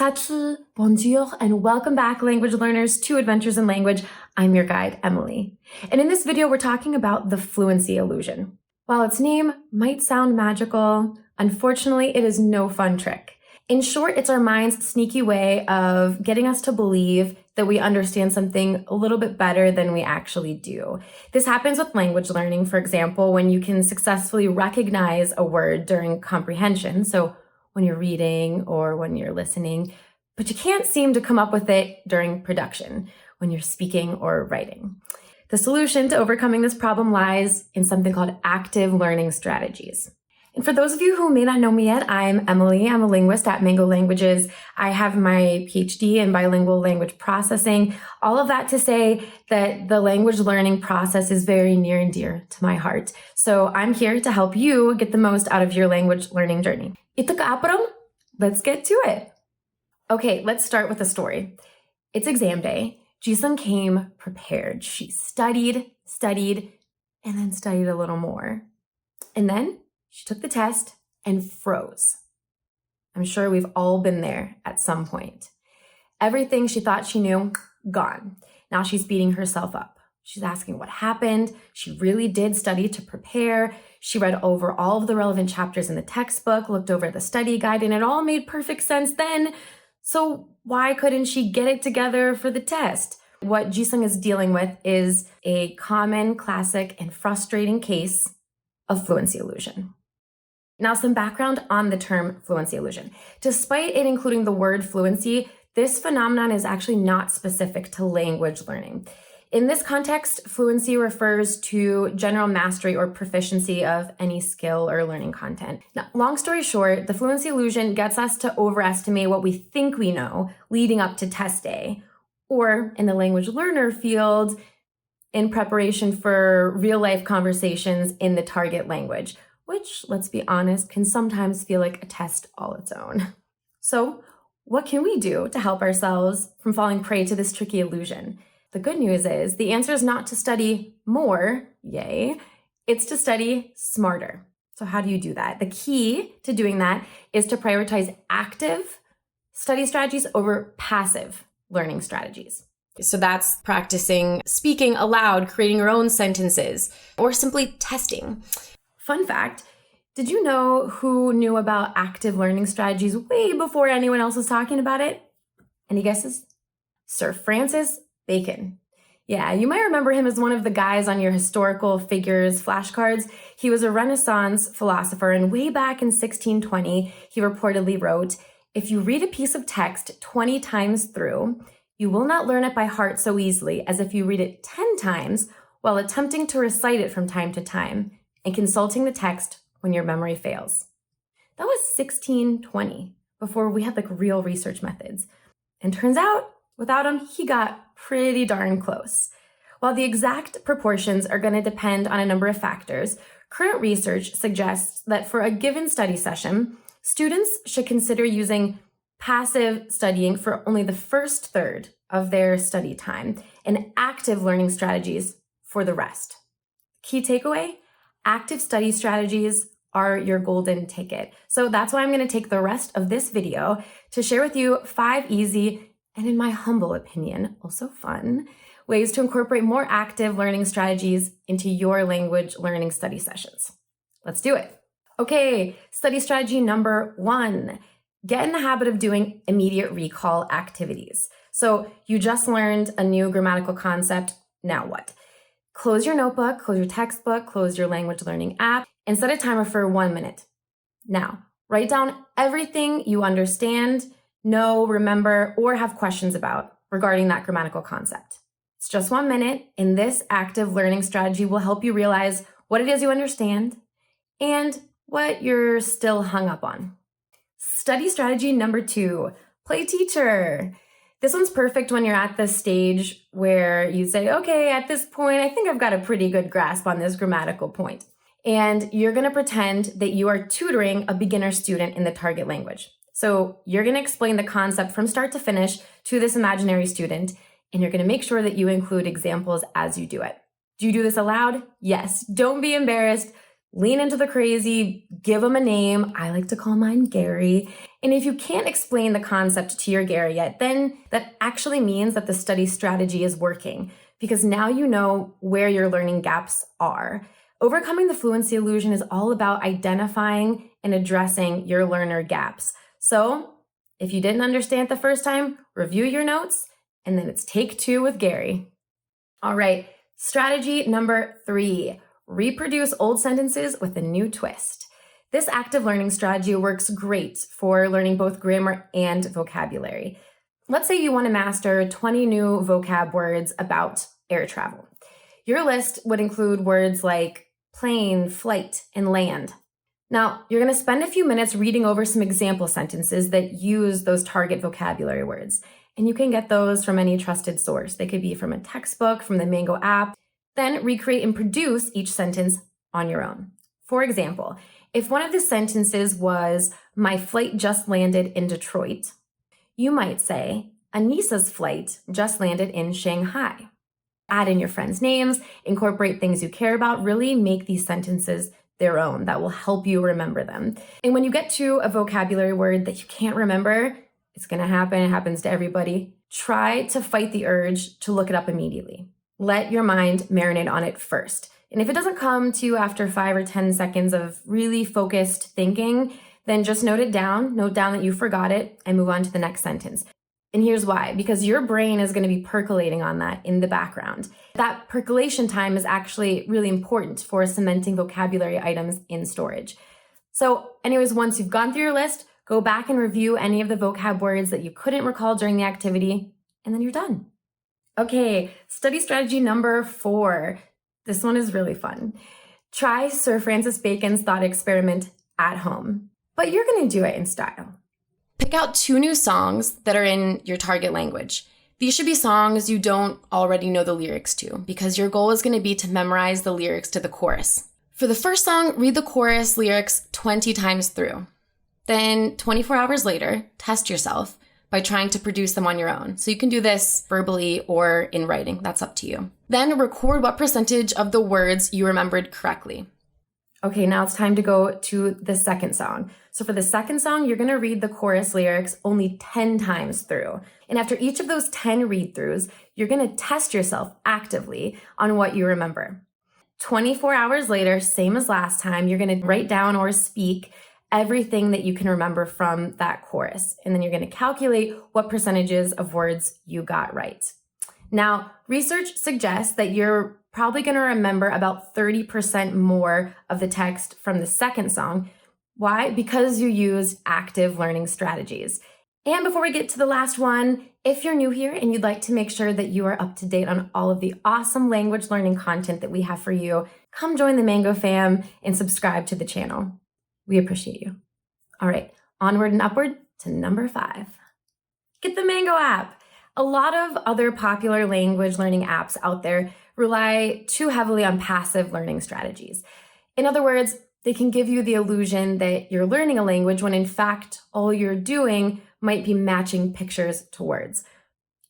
Tatsu, bonjour, and welcome back, language learners, to Adventures in Language. I'm your guide, Emily. And in this video, we're talking about the fluency illusion. While its name might sound magical, unfortunately, it is no fun trick. In short, it's our mind's sneaky way of getting us to believe that we understand something a little bit better than we actually do. This happens with language learning, for example, when you can successfully recognize a word during comprehension. So when you're reading or when you're listening, but you can't seem to come up with it during production, when you're speaking or writing. The solution to overcoming this problem lies in something called active learning strategies. And for those of you who may not know me yet, I'm Emily. I'm a linguist at Mango Languages. I have my PhD in bilingual language processing. All of that to say that the language learning process is very near and dear to my heart. So I'm here to help you get the most out of your language learning journey. Ito ka apram? Let's get to it. Okay, let's start with a story. It's exam day. Jisung came prepared. She studied, and then studied a little more. And then she took the test and froze. I'm sure we've all been there at some point. Everything she thought she knew, gone. Now she's beating herself up. She's asking what happened. She really did study to prepare. She read over all of the relevant chapters in the textbook, looked over the study guide, and it all made perfect sense then. So why couldn't she get it together for the test? What Jisung is dealing with is a common, classic, and frustrating case of fluency illusion. Now, some background on the term fluency illusion. Despite it including the word fluency, this phenomenon is actually not specific to language learning. In this context, fluency refers to general mastery or proficiency of any skill or learning content. Now, long story short, the fluency illusion gets us to overestimate what we think we know leading up to test day, or in the language learner field, in preparation for real-life conversations in the target language, which, let's be honest, can sometimes feel like a test all its own. So, what can we do to help ourselves from falling prey to this tricky illusion? The good news is the answer is not to study more, yay, it's to study smarter. So how do you do that? The key to doing that is to prioritize active study strategies over passive learning strategies. So that's practicing speaking aloud, creating your own sentences, or simply testing. Fun fact, did you know who knew about active learning strategies way before anyone else was talking about it? Any guesses? Sir Francis Bacon. Yeah, you might remember him as one of the guys on your historical figures flashcards. He was a Renaissance philosopher, and way back in 1620, he reportedly wrote, "If you read a piece of text 20 times through, you will not learn it by heart so easily as if you read it 10 times while attempting to recite it from time to time and consulting the text when your memory fails." That was 1620, before we had real research methods. And turns out, without him, he got pretty darn close. While the exact proportions are going to depend on a number of factors, current research suggests that for a given study session, students should consider using passive studying for only the first third of their study time and active learning strategies for the rest. Key takeaway, active study strategies are your golden ticket. So that's why I'm going to take the rest of this video to share with you 5 easy and, in my humble opinion, also fun ways to incorporate more active learning strategies into your language learning study sessions. Let's do it. Okay, study strategy number 1. Get in the habit of doing immediate recall activities. So you just learned a new grammatical concept. Now what? Close your notebook, close your textbook, close your language learning app, and set a timer for 1 minute. Now, write down everything you understand, know, remember, or have questions about regarding that grammatical concept. It's just 1 minute, and this active learning strategy will help you realize what it is you understand and what you're still hung up on. Study strategy number 2, play teacher. This one's perfect when you're at the stage where you say, okay, at this point, I think I've got a pretty good grasp on this grammatical point. And you're going to pretend that you are tutoring a beginner student in the target language. So you're going to explain the concept from start to finish to this imaginary student, and you're going to make sure that you include examples as you do it. Do you do this aloud? Yes. Don't be embarrassed. Lean into the crazy, give them a name. I like to call mine Gary. And if you can't explain the concept to your Gary yet, then that actually means that the study strategy is working, because now you know where your learning gaps are. Overcoming the fluency illusion is all about identifying and addressing your learner gaps. So if you didn't understand it the first time, review your notes, and then it's take 2 with Gary. All right, strategy number 3. Reproduce old sentences with a new twist. This active learning strategy works great for learning both grammar and vocabulary. Let's say you want to master 20 new vocab words about air travel. Your list would include words like plane, flight, and land. Now, you're going to spend a few minutes reading over some example sentences that use those target vocabulary words. And you can get those from any trusted source. They could be from a textbook, from the Mango app. Then recreate and produce each sentence on your own. For example, if one of the sentences was, my flight just landed in Detroit, you might say, Anissa's flight just landed in Shanghai. Add in your friends' names, incorporate things you care about, really make these sentences their own. That will help you remember them. And when you get to a vocabulary word that you can't remember, it's going to happen. It happens to everybody. Try to fight the urge to look it up immediately. Let your mind marinate on it first. And if it doesn't come to you after 5 or 10 seconds of really focused thinking, then just note it down, note down that you forgot it, and move on to the next sentence. And here's why, because your brain is going to be percolating on that in the background. That percolation time is actually really important for cementing vocabulary items in storage. So anyways, once you've gone through your list, go back and review any of the vocab words that you couldn't recall during the activity, and then you're done. Okay, study strategy number 4. This one is really fun. Try Sir Francis Bacon's thought experiment at home, but you're going to do it in style. Pick out 2 new songs that are in your target language. These should be songs you don't already know the lyrics to, because your goal is going to be to memorize the lyrics to the chorus. For the first song, read the chorus lyrics 20 times through. Then 24 hours later, test yourself by trying to produce them on your own. So you can do this verbally or in writing. That's up to you. Then record what percentage of the words you remembered correctly. Okay, now it's time to go to the second song. So for the second song, you're going to read the chorus lyrics only 10 times through. And after each of those 10 read-throughs, you're going to test yourself actively on what you remember. 24 hours later, same as last time, you're going to write down or speak everything that you can remember from that chorus. And then you're going to calculate what percentages of words you got right. Now, research suggests that you're probably going to remember about 30% more of the text from the second song. Why? Because you use active learning strategies. And before we get to the last one, if you're new here and you'd like to make sure that you are up to date on all of the awesome language learning content that we have for you, come join the Mango fam and subscribe to the channel. We appreciate you. All right, onward and upward to number 5. Get the Mango app. A lot of other popular language learning apps out there rely too heavily on passive learning strategies. In other words, they can give you the illusion that you're learning a language when in fact, all you're doing might be matching pictures to words.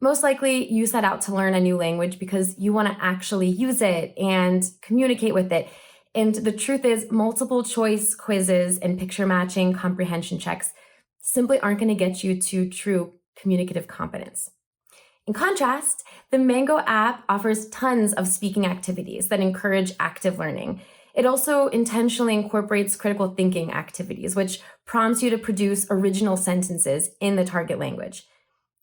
Most likely, you set out to learn a new language because you want to actually use it and communicate with it. And the truth is, multiple choice quizzes and picture matching comprehension checks simply aren't going to get you to true communicative competence. In contrast, the Mango app offers tons of speaking activities that encourage active learning. It also intentionally incorporates critical thinking activities, which prompts you to produce original sentences in the target language.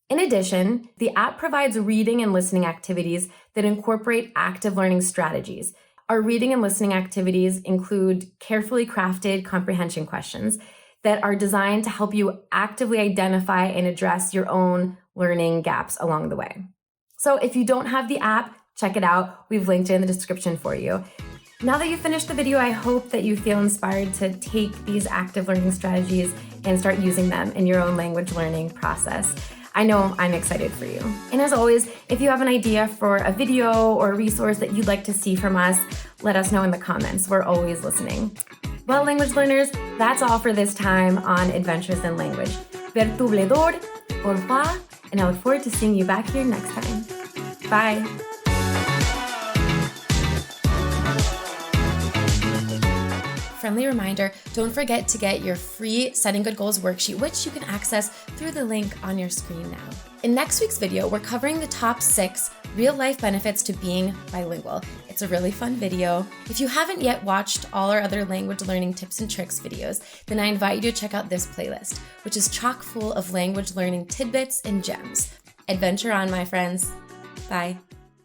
In addition, the app provides reading and listening activities that incorporate active learning strategies. Our reading and listening activities include carefully crafted comprehension questions that are designed to help you actively identify and address your own learning gaps along the way. So if you don't have the app, check it out. We've linked it in the description for you. Now that you've finished the video, I hope that you feel inspired to take these active learning strategies and start using them in your own language learning process. I know I'm excited for you. And as always, if you have an idea for a video or a resource that you'd like to see from us, let us know in the comments. We're always listening. Well, language learners, that's all for this time on Adventures in Language. Ver tu bledor, au revoir, and I look forward to seeing you back here next time. Bye. friendly reminder, don't forget to get your free Setting Good Goals worksheet, which you can access through the link on your screen now. In next week's video, we're covering the top 6 real-life benefits to being bilingual. It's a really fun video. If you haven't yet watched all our other language learning tips and tricks videos, then I invite you to check out this playlist, which is chock full of language learning tidbits and gems. Adventure on, my friends. Bye.